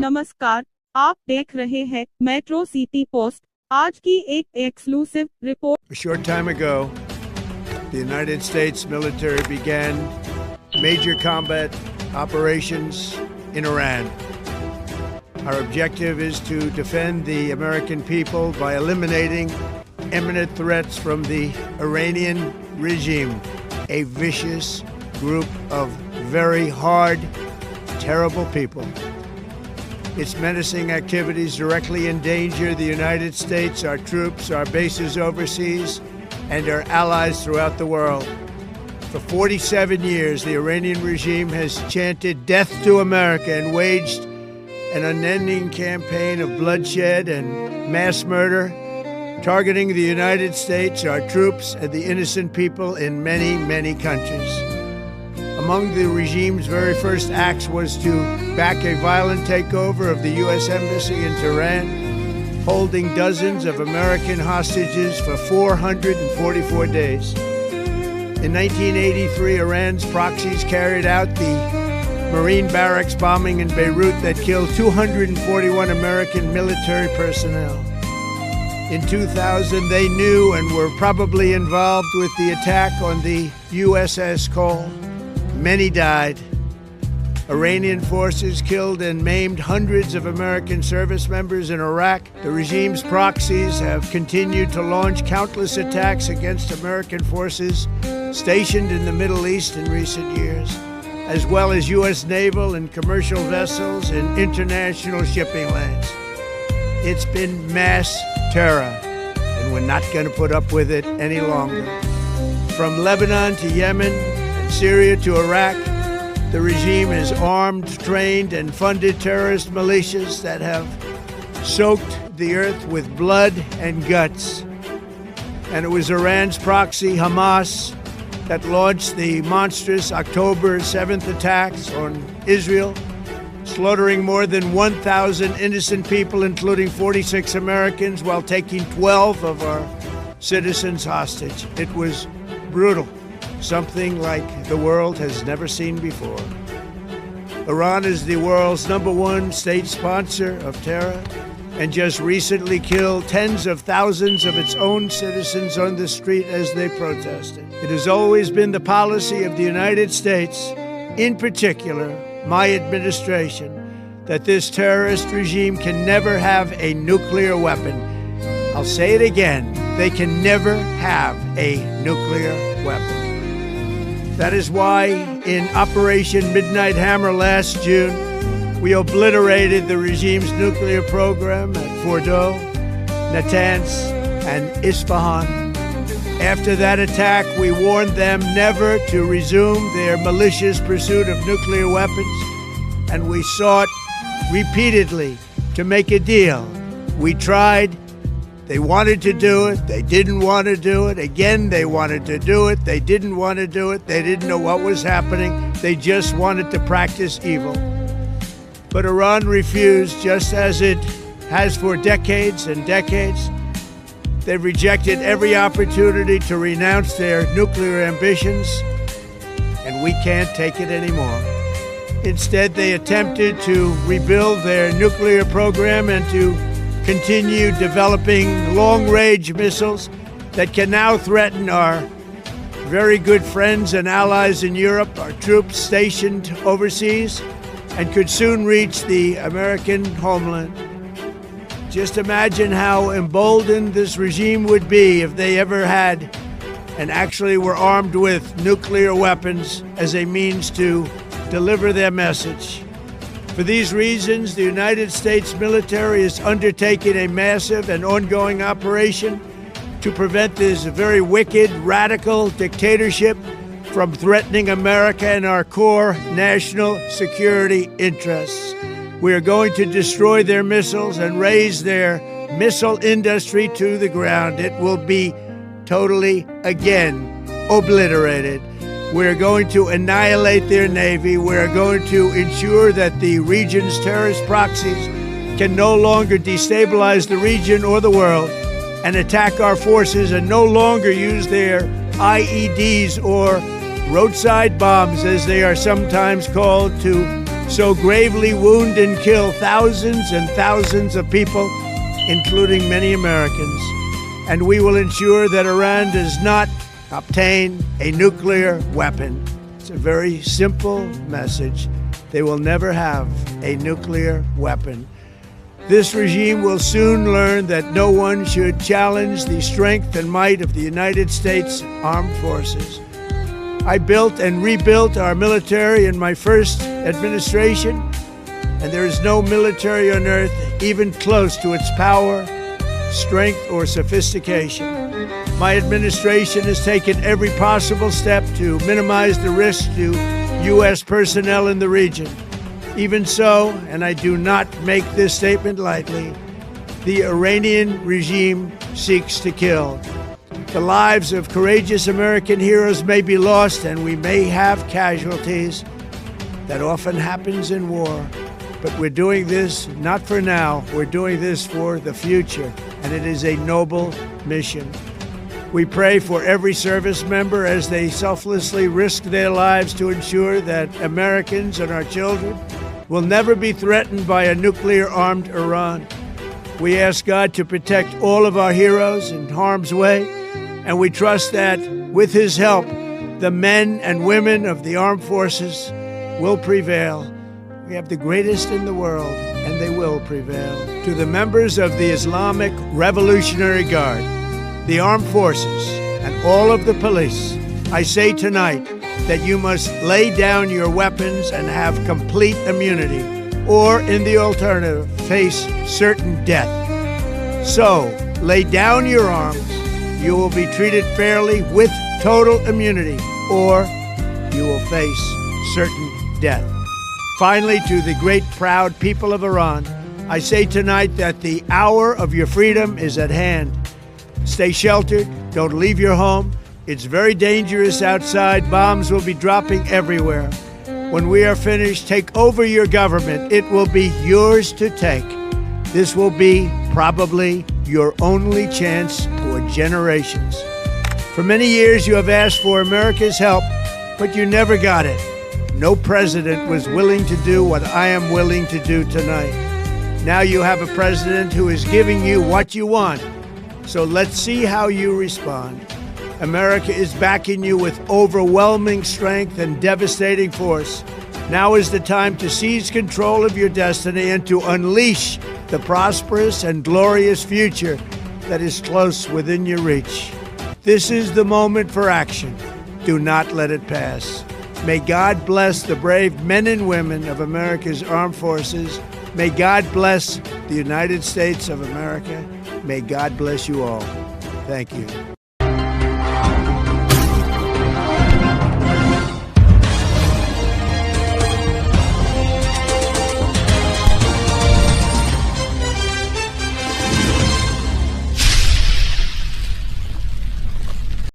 नमस्कार, आप देख रहे हैं मेट्रो सिटी पोस्ट। आज की एक exclusive report. A short time ago, the United States military began major combat operations in Iran. Our objective is to defend the American people by eliminating imminent threats from the Iranian regime, a vicious group of very hard, terrible people. Its menacing activities directly endanger the United States, our troops, our bases overseas, and our allies throughout the world. For 47 years, the Iranian regime has chanted death to America and waged an unending campaign of bloodshed and mass murder, targeting the United States, our troops, and the innocent people in many, many countries. Among the regime's very first acts was to back a violent takeover of the U.S. Embassy in Tehran, holding dozens of American hostages for 444 days. In 1983, Iran's proxies carried out the Marine barracks bombing in Beirut that killed 241 American military personnel. In 2000, they knew and were probably involved with the attack on the USS Col. Many died. Iranian forces killed and maimed hundreds of American service members in Iraq. The regime's proxies have continued to launch countless attacks against American forces stationed in the Middle East in recent years, as well as U.S. naval and commercial vessels and international shipping lanes. It's been mass terror, and we're not going to put up with it any longer. From Lebanon to Yemen, Syria to Iraq, the regime has armed, trained, and funded terrorist militias that have soaked the earth with blood and guts. And it was Iran's proxy, Hamas, that launched the monstrous October 7th attacks on Israel, slaughtering more than 1,000 innocent people, including 46 Americans, while taking 12 of our citizens hostage. It was brutal. Something like the world has never seen before. Iran is the world's #1 state sponsor of terror and just recently killed tens of thousands of its own citizens on the street as they protested. It has always been the policy of the United States, in particular my administration, that this terrorist regime can never have a nuclear weapon. I'll say it again, they can never have a nuclear weapon. That is why in Operation Midnight Hammer last June, we obliterated the regime's nuclear program at Fordow, Natanz, and Isfahan. After that attack, we warned them never to resume their malicious pursuit of nuclear weapons, and we sought repeatedly to make a deal. We tried. They wanted to do it. They didn't want to do it. Again, they wanted to do it. They didn't want to do it. They didn't know what was happening. They just wanted to practice evil. But Iran refused, just as it has for decades and decades. They've rejected every opportunity to renounce their nuclear ambitions, and we can't take it anymore. Instead, they attempted to rebuild their nuclear program and to continue developing long-range missiles that can now threaten our very good friends and allies in Europe, our troops stationed overseas, and could soon reach the American homeland. Just imagine how emboldened this regime would be if they ever had and actually were armed with nuclear weapons as a means to deliver their message. For these reasons, the United States military is undertaking a massive and ongoing operation to prevent this very wicked, radical dictatorship from threatening America and our core national security interests. We are going to destroy their missiles and raise their missile industry to the ground. It will be totally, again, obliterated. We're going to annihilate their Navy. We're going to ensure that the region's terrorist proxies can no longer destabilize the region or the world and attack our forces and no longer use their IEDs or roadside bombs, as they are sometimes called, to so gravely wound and kill thousands and thousands of people, including many Americans. And we will ensure that Iran does not obtain a nuclear weapon. It's a very simple message. They will never have a nuclear weapon. This regime will soon learn that no one should challenge the strength and might of the United States Armed Forces. I built and rebuilt our military in my first administration, and there is no military on earth even close to its power, strength, or sophistication. My administration has taken every possible step to minimize the risk to U.S. personnel in the region. Even so, and I do not make this statement lightly, the Iranian regime seeks to kill. The lives of courageous American heroes may be lost, and we may have casualties. That often happens in war. But we're doing this not for now, we're doing this for the future, and it is a noble mission. We pray for every service member as they selflessly risk their lives to ensure that Americans and our children will never be threatened by a nuclear-armed Iran. We ask God to protect all of our heroes in harm's way, and we trust that, with His help, the men and women of the armed forces will prevail. We have the greatest in the world, and they will prevail. To the members of the Islamic Revolutionary Guard, the armed forces, and all of the police, I say tonight that you must lay down your weapons and have complete immunity, or, in the alternative, face certain death. So, lay down your arms. You will be treated fairly with total immunity, or you will face certain death. Finally, to the great proud people of Iran, I say tonight that the hour of your freedom is at hand. Stay sheltered. Don't leave your home. It's very dangerous outside. Bombs will be dropping everywhere. When we are finished, take over your government. It will be yours to take. This will be probably your only chance for generations. For many years, you have asked for America's help, but you never got it. No president was willing to do what I am willing to do tonight. Now you have a president who is giving you what you want. So let's see how you respond. America is backing you with overwhelming strength and devastating force. Now is the time to seize control of your destiny and to unleash the prosperous and glorious future that is close within your reach. This is the moment for action. Do not let it pass. May God bless the brave men and women of America's armed forces. May God bless the United States of America. May God bless you all. Thank you.